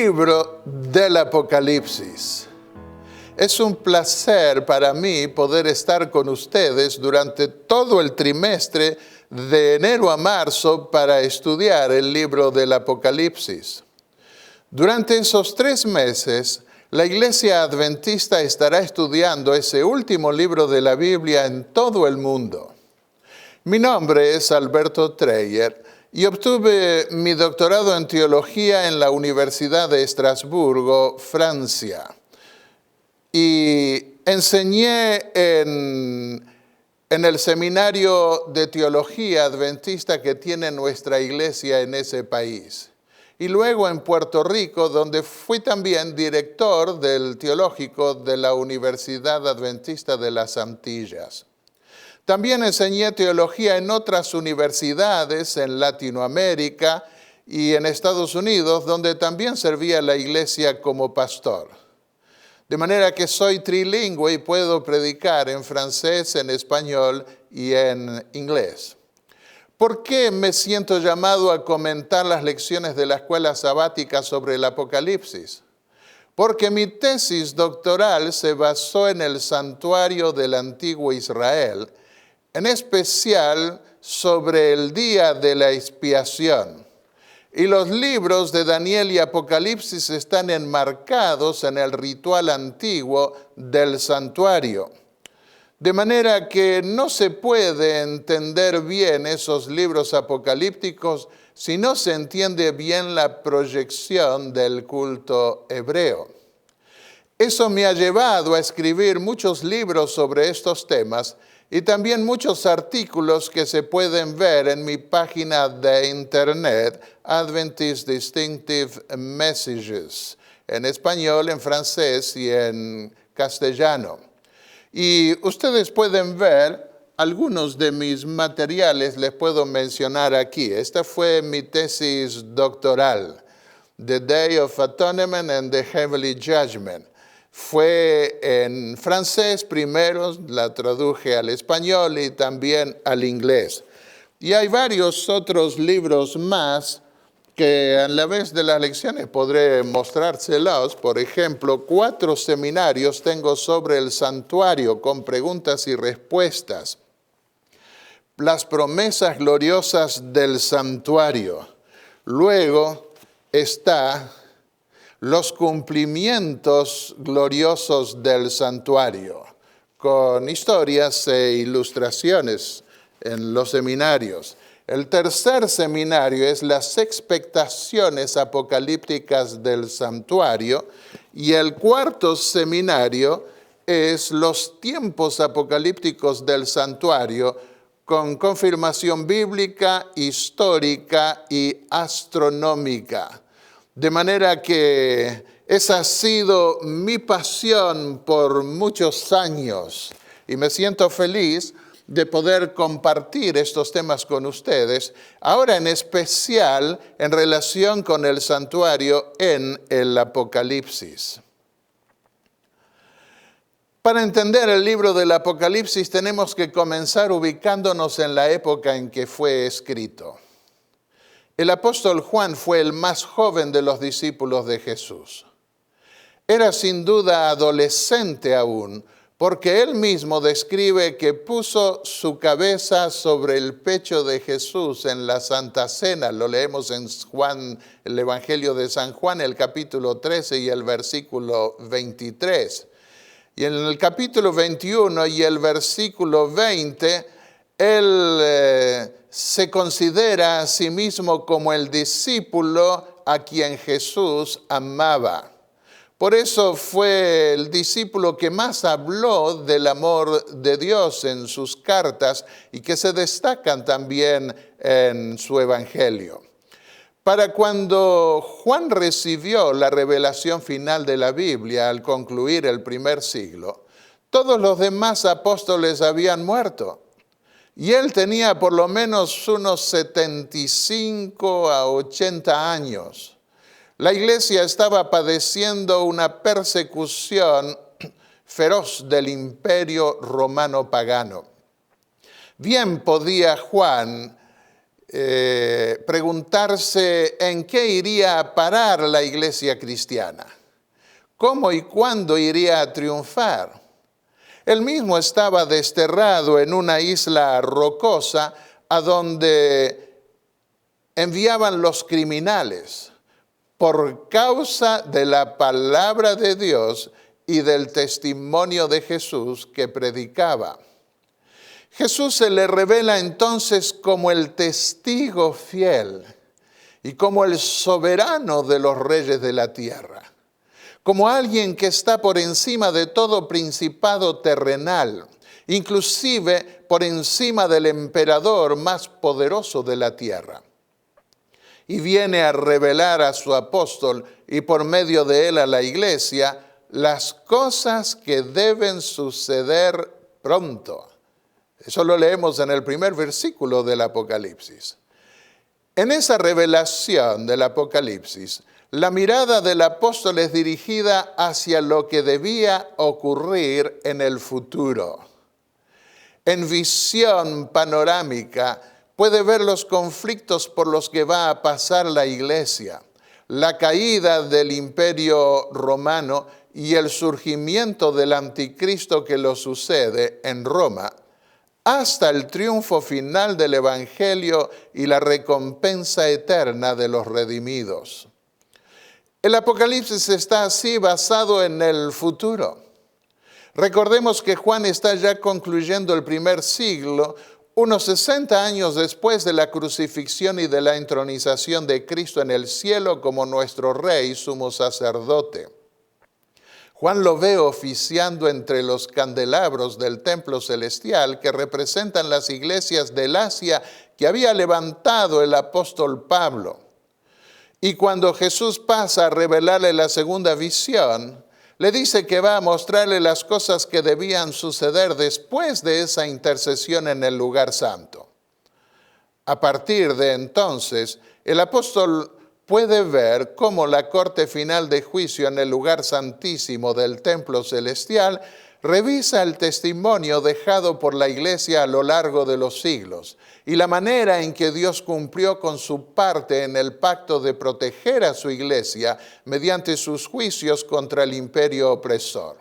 libro del Apocalipsis. Es un placer para mí poder estar con ustedes durante todo el trimestre de enero a marzo para estudiar el libro del Apocalipsis. Durante esos 3 meses, la Iglesia Adventista estará estudiando ese último libro de la Biblia en todo el mundo. Mi nombre es Alberto Dreyer y obtuve mi doctorado en teología en la Universidad de Estrasburgo, Francia. Y enseñé en el seminario de teología adventista que tiene nuestra iglesia en ese país. Y luego en Puerto Rico, donde fui también director del teológico de la Universidad Adventista de las Antillas. También enseñé teología en otras universidades en Latinoamérica y en Estados Unidos, donde también servía la iglesia como pastor. De manera que soy trilingüe y puedo predicar en francés, en español y en inglés. ¿Por qué me siento llamado a comentar las lecciones de la escuela sabática sobre el Apocalipsis? Porque mi tesis doctoral se basó en el santuario del antiguo Israel, en especial sobre el día de la expiación. Y los libros de Daniel y Apocalipsis están enmarcados en el ritual antiguo del santuario. De manera que no se puede entender bien esos libros apocalípticos si no se entiende bien la proyección del culto hebreo. Eso me ha llevado a escribir muchos libros sobre estos temas y también muchos artículos que se pueden ver en mi página de internet, Adventist Distinctive Messages, en español, en francés y en castellano. Y ustedes pueden ver algunos de mis materiales, les puedo mencionar aquí. Esta fue mi tesis doctoral, The Day of Atonement and the Heavenly Judgment. Fue en francés primero, la traduje al español y también al inglés. Y hay varios otros libros más que a la vez de las lecciones podré mostrárselos. Por ejemplo, 4 seminarios tengo sobre el santuario con preguntas y respuestas. Las promesas gloriosas del santuario. Luego está los cumplimientos gloriosos del santuario, con historias e ilustraciones en los seminarios. El tercer seminario es las expectaciones apocalípticas del santuario y el cuarto seminario es los tiempos apocalípticos del santuario con confirmación bíblica, histórica y astronómica. De manera que esa ha sido mi pasión por muchos años y me siento feliz de poder compartir estos temas con ustedes, ahora en especial en relación con el santuario en el Apocalipsis. Para entender el libro del Apocalipsis tenemos que comenzar ubicándonos en la época en que fue escrito. El apóstol Juan fue el más joven de los discípulos de Jesús. Era sin duda adolescente aún, porque él mismo describe que puso su cabeza sobre el pecho de Jesús en la Santa Cena. Lo leemos en Juan, el Evangelio de San Juan, el capítulo 13 y el versículo 23. Y en el capítulo 21 y el versículo 20, él se considera a sí mismo como el discípulo a quien Jesús amaba. Por eso fue el discípulo que más habló del amor de Dios en sus cartas y que se destacan también en su evangelio. Para cuando Juan recibió la revelación final de la Biblia al concluir el primer siglo, todos los demás apóstoles habían muerto. Y él tenía por lo menos unos 75 a 80 años. La iglesia estaba padeciendo una persecución feroz del imperio romano pagano. Bien podía Juan preguntarse en qué iría a parar la iglesia cristiana, cómo y cuándo iría a triunfar. Él mismo estaba desterrado en una isla rocosa a donde enviaban los criminales por causa de la palabra de Dios y del testimonio de Jesús que predicaba. Jesús se le revela entonces como el testigo fiel y como el soberano de los reyes de la tierra, como alguien que está por encima de todo principado terrenal, inclusive por encima del emperador más poderoso de la tierra. Y viene a revelar a su apóstol y por medio de él a la iglesia las cosas que deben suceder pronto. Eso lo leemos en el primer versículo del Apocalipsis. En esa revelación del Apocalipsis, la mirada del apóstol es dirigida hacia lo que debía ocurrir en el futuro. En visión panorámica puede ver los conflictos por los que va a pasar la iglesia, la caída del imperio romano y el surgimiento del anticristo que lo sucede en Roma, hasta el triunfo final del evangelio y la recompensa eterna de los redimidos. El Apocalipsis está así basado en el futuro. Recordemos que Juan está ya concluyendo el primer siglo, unos 60 años después de la crucifixión y de la entronización de Cristo en el cielo como nuestro Rey, sumo sacerdote. Juan lo ve oficiando entre los candelabros del templo celestial que representan las iglesias del Asia que había levantado el apóstol Pablo. Y cuando Jesús pasa a revelarle la segunda visión, le dice que va a mostrarle las cosas que debían suceder después de esa intercesión en el lugar santo. A partir de entonces, el apóstol puede ver cómo la corte final de juicio en el lugar santísimo del templo celestial revisa el testimonio dejado por la iglesia a lo largo de los siglos y la manera en que Dios cumplió con su parte en el pacto de proteger a su iglesia mediante sus juicios contra el imperio opresor.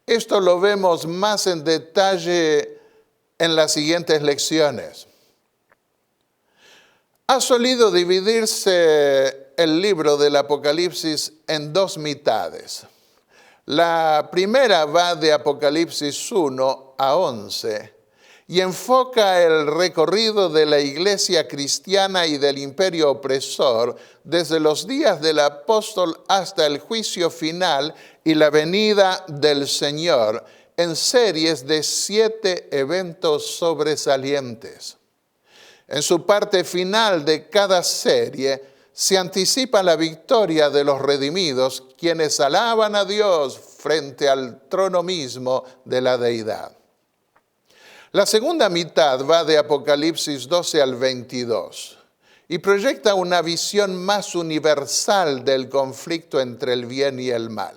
Esto lo vemos más en detalle en las siguientes lecciones. Ha solido dividirse el libro del Apocalipsis en dos mitades. La primera va de Apocalipsis 1 a 11 y enfoca el recorrido de la iglesia cristiana y del imperio opresor desde los días del apóstol hasta el juicio final y la venida del Señor en series de 7 eventos sobresalientes. En su parte final de cada serie se anticipa la victoria de los redimidos, quienes alaban a Dios frente al trono mismo de la deidad. La segunda mitad va de Apocalipsis 12 al 22 y proyecta una visión más universal del conflicto entre el bien y el mal.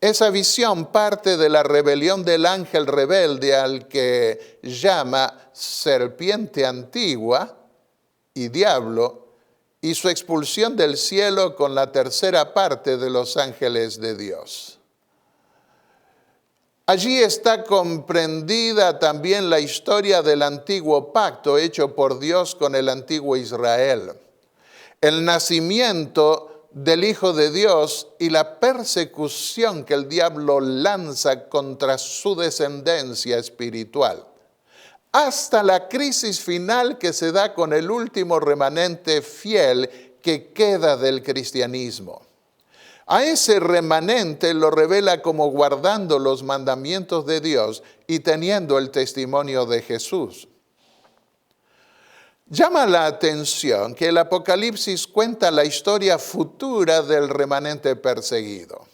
Esa visión parte de la rebelión del ángel rebelde al que llama serpiente antigua y diablo y su expulsión del cielo con la tercera parte de los ángeles de Dios. Allí está comprendida también la historia del antiguo pacto hecho por Dios con el antiguo Israel, el nacimiento del Hijo de Dios y la persecución que el diablo lanza contra su descendencia espiritual, hasta la crisis final que se da con el último remanente fiel que queda del cristianismo. A ese remanente lo revela como guardando los mandamientos de Dios y teniendo el testimonio de Jesús. Llama la atención que el Apocalipsis cuenta la historia futura del remanente perseguido.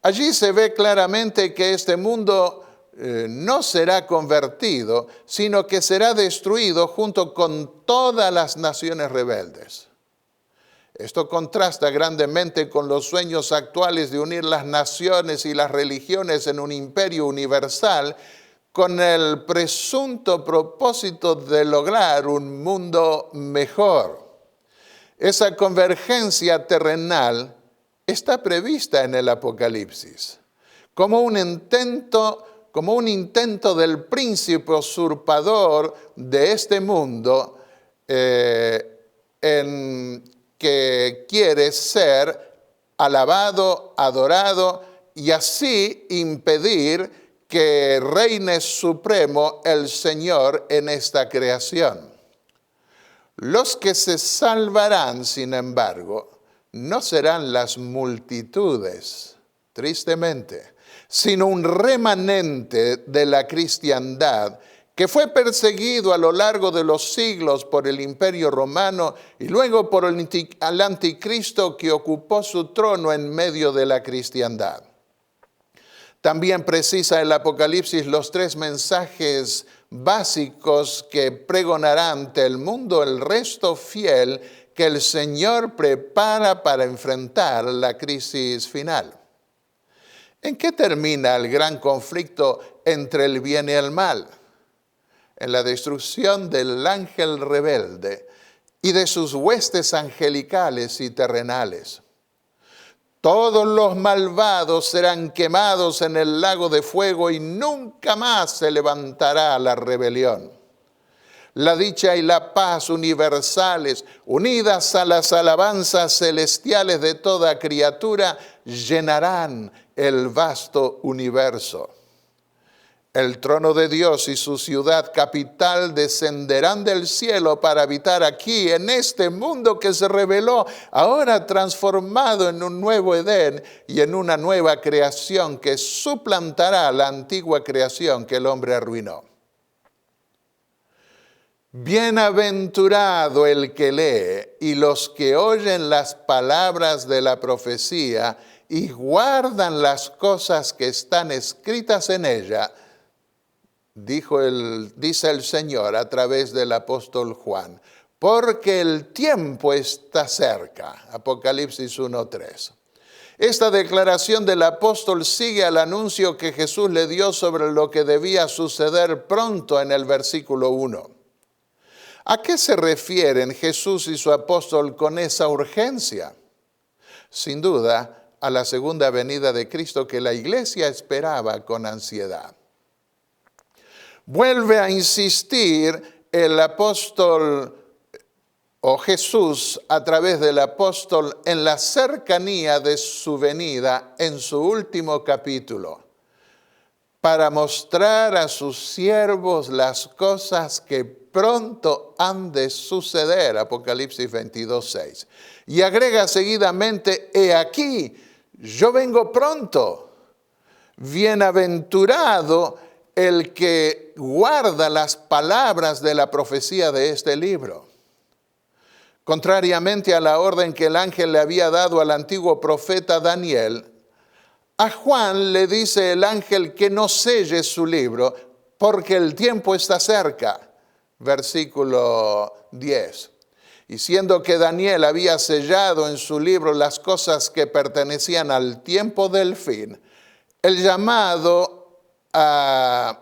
Allí se ve claramente que este mundo no será convertido, sino que será destruido junto con todas las naciones rebeldes. Esto contrasta grandemente con los sueños actuales de unir las naciones y las religiones en un imperio universal, con el presunto propósito de lograr un mundo mejor. Esa convergencia terrenal está prevista en el Apocalipsis, como un intento del príncipe usurpador de este mundo en que quiere ser alabado, adorado y así impedir que reine supremo el Señor en esta creación. Los que se salvarán, sin embargo, no serán las multitudes, tristemente, sino un remanente de la cristiandad que fue perseguido a lo largo de los siglos por el Imperio Romano y luego por el anticristo que ocupó su trono en medio de la cristiandad. También precisa el Apocalipsis los 3 mensajes básicos que pregonará ante el mundo el resto fiel que el Señor prepara para enfrentar la crisis final. ¿En qué termina el gran conflicto entre el bien y el mal? En la destrucción del ángel rebelde y de sus huestes angelicales y terrenales. Todos los malvados serán quemados en el lago de fuego y nunca más se levantará la rebelión. La dicha y la paz universales, unidas a las alabanzas celestiales de toda criatura, llenarán el vasto universo. El trono de Dios y su ciudad capital descenderán del cielo para habitar aquí, en este mundo que se reveló, ahora transformado en un nuevo Edén y en una nueva creación que suplantará la antigua creación que el hombre arruinó. Bienaventurado el que lee y los que oyen las palabras de la profecía y guardan las cosas que están escritas en ella, dice el Señor a través del apóstol Juan, porque el tiempo está cerca. Apocalipsis 1:3. Esta declaración del apóstol sigue al anuncio que Jesús le dio sobre lo que debía suceder pronto en el versículo 1. ¿A qué se refieren Jesús y su apóstol con esa urgencia? Sin duda, a la segunda venida de Cristo que la iglesia esperaba con ansiedad. Vuelve a insistir el apóstol o Jesús a través del apóstol en la cercanía de su venida en su último capítulo, para mostrar a sus siervos las cosas que pronto han de suceder, Apocalipsis 22:6. Y agrega seguidamente, he aquí, yo vengo pronto, bienaventurado el que guarda las palabras de la profecía de este libro. Contrariamente a la orden que el ángel le había dado al antiguo profeta Daniel, a Juan le dice el ángel que no selle su libro porque el tiempo está cerca. Versículo 10. Y siendo que Daniel había sellado en su libro las cosas que pertenecían al tiempo del fin, el llamado a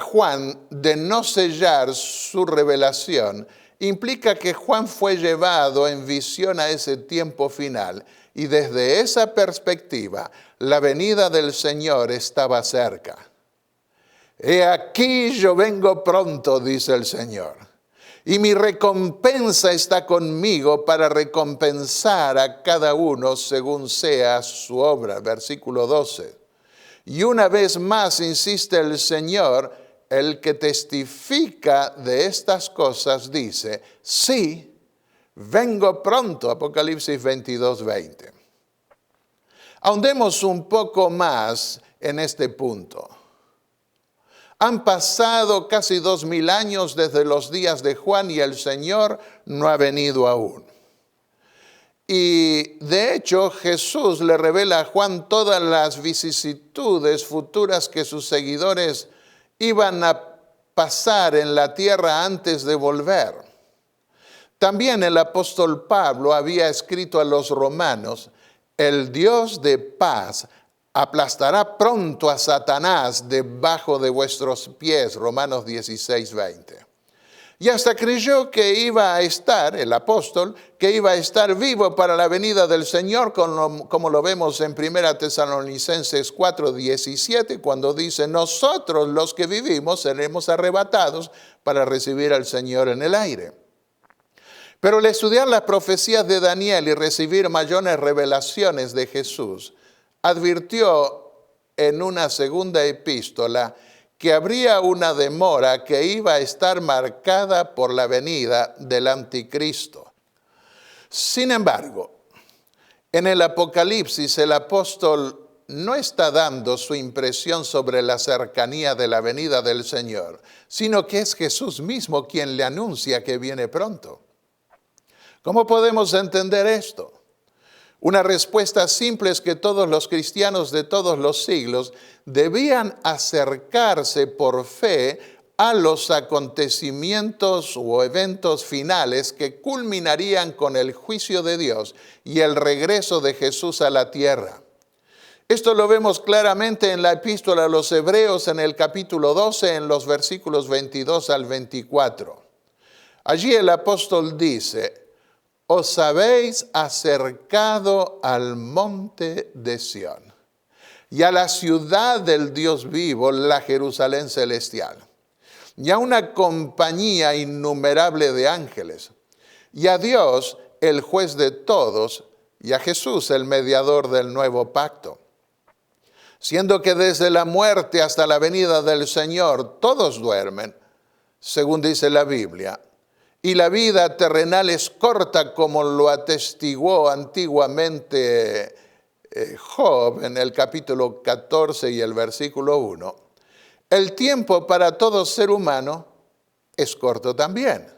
Juan de no sellar su revelación implica que Juan fue llevado en visión a ese tiempo final y desde esa perspectiva la venida del Señor estaba cerca. He aquí yo vengo pronto, dice el Señor, y mi recompensa está conmigo para recompensar a cada uno según sea su obra. Versículo 12. Y una vez más insiste el Señor, el que testifica de estas cosas dice, sí, vengo pronto, Apocalipsis 22:20. Ahondemos un poco más en este punto. Han pasado casi 2000 años desde los días de Juan y el Señor no ha venido aún. Y de hecho Jesús le revela a Juan todas las vicisitudes futuras que sus seguidores iban a pasar en la tierra antes de volver. También el apóstol Pablo había escrito a los romanos, el Dios de paz aplastará pronto a Satanás debajo de vuestros pies, Romanos 16:20. Y hasta creyó que iba a estar, el apóstol, que iba a estar vivo para la venida del Señor, como lo vemos en 1 Tesalonicenses 4:17, cuando dice, nosotros los que vivimos seremos arrebatados para recibir al Señor en el aire. Pero al estudiar las profecías de Daniel y recibir mayores revelaciones de Jesús, advirtió en una segunda epístola que habría una demora que iba a estar marcada por la venida del anticristo. Sin embargo, en el Apocalipsis el apóstol no está dando su impresión sobre la cercanía de la venida del Señor, sino que es Jesús mismo quien le anuncia que viene pronto. ¿Cómo podemos entender esto? Una respuesta simple es que todos los cristianos de todos los siglos debían acercarse por fe a los acontecimientos o eventos finales que culminarían con el juicio de Dios y el regreso de Jesús a la tierra. Esto lo vemos claramente en la epístola a los Hebreos en el capítulo 12, en los versículos 22 al 24. Allí el apóstol dice, os habéis acercado al monte de Sión y a la ciudad del Dios vivo, la Jerusalén celestial, y a una compañía innumerable de ángeles, y a Dios, el juez de todos, y a Jesús, el mediador del nuevo pacto. Siendo que desde la muerte hasta la venida del Señor todos duermen, según dice la Biblia, y la vida terrenal es corta, como lo atestiguó antiguamente Job en el capítulo 14 y el versículo 1. El tiempo para todo ser humano es corto también.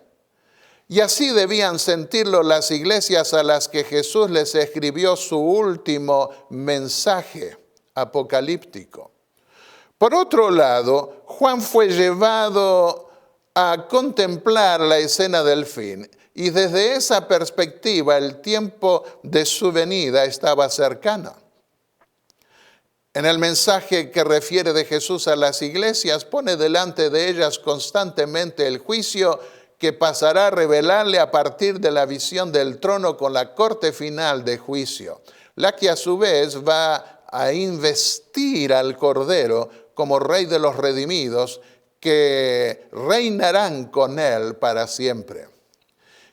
Y así debían sentirlo las iglesias a las que Jesús les escribió su último mensaje apocalíptico. Por otro lado, Juan fue llevado a contemplar la escena del fin, y desde esa perspectiva el tiempo de su venida estaba cercano. En el mensaje que refiere de Jesús a las iglesias, pone delante de ellas constantemente el juicio que pasará a revelarle a partir de la visión del trono con la corte final de juicio, la que a su vez va a investir al Cordero como Rey de los redimidos, que reinarán con él para siempre.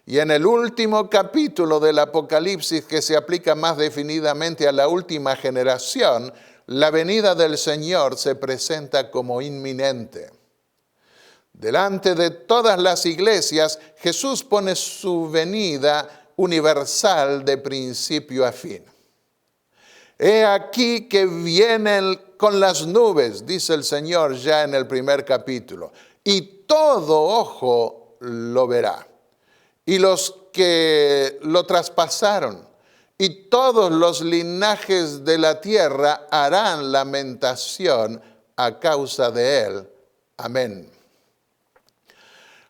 Y en el último capítulo del Apocalipsis, que se aplica más definidamente a la última generación, la venida del Señor se presenta como inminente. Delante de todas las iglesias, Jesús pone su venida universal de principio a fin. He aquí que vienen con las nubes, dice el Señor ya en el primer capítulo, y todo ojo lo verá. Y los que lo traspasaron, y todos los linajes de la tierra harán lamentación a causa de él. Amén.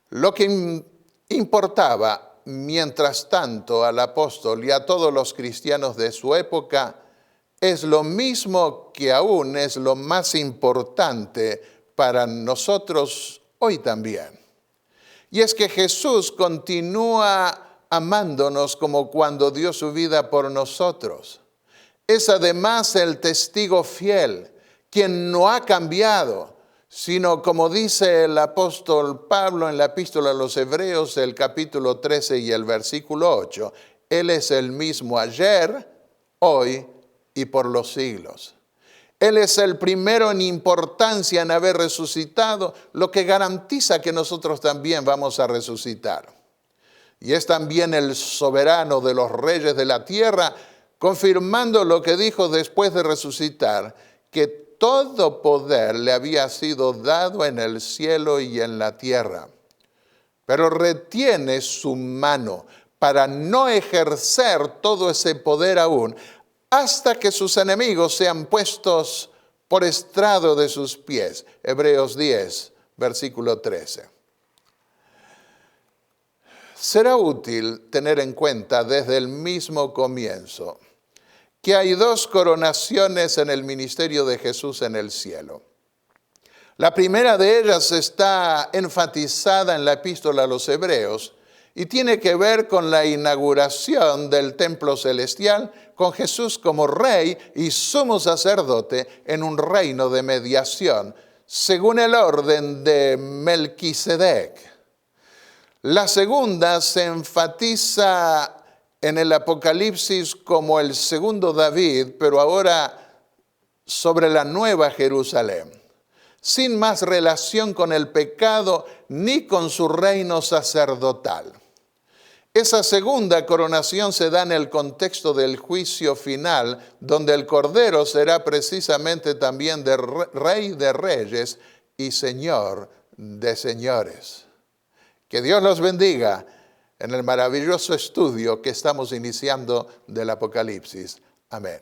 Lo que importaba, mientras tanto, al apóstol y a todos los cristianos de su época, es lo mismo que aún es lo más importante para nosotros hoy también. Y es que Jesús continúa amándonos como cuando dio su vida por nosotros. Es además el testigo fiel, quien no ha cambiado, sino como dice el apóstol Pablo en la epístola a los Hebreos, el capítulo 13 y el versículo 8, Él es el mismo ayer, hoy y por los siglos. Él es el primero en importancia en haber resucitado, lo que garantiza que nosotros también vamos a resucitar. Y es también el soberano de los reyes de la tierra, confirmando lo que dijo después de resucitar, que todo poder le había sido dado en el cielo y en la tierra. Pero retiene su mano para no ejercer todo ese poder aún, hasta que sus enemigos sean puestos por estrado de sus pies. Hebreos 10, versículo 13. Será útil tener en cuenta desde el mismo comienzo que hay dos coronaciones en el ministerio de Jesús en el cielo. La primera de ellas está enfatizada en la epístola a los Hebreos y tiene que ver con la inauguración del templo celestial, con Jesús como rey y sumo sacerdote en un reino de mediación, según el orden de Melquisedec. La segunda se enfatiza en el Apocalipsis como el segundo David, pero ahora sobre la nueva Jerusalén, sin más relación con el pecado ni con su reino sacerdotal. Esa segunda coronación se da en el contexto del juicio final, donde el Cordero será precisamente también Rey de Reyes y Señor de Señores. Que Dios los bendiga en el maravilloso estudio que estamos iniciando del Apocalipsis. Amén.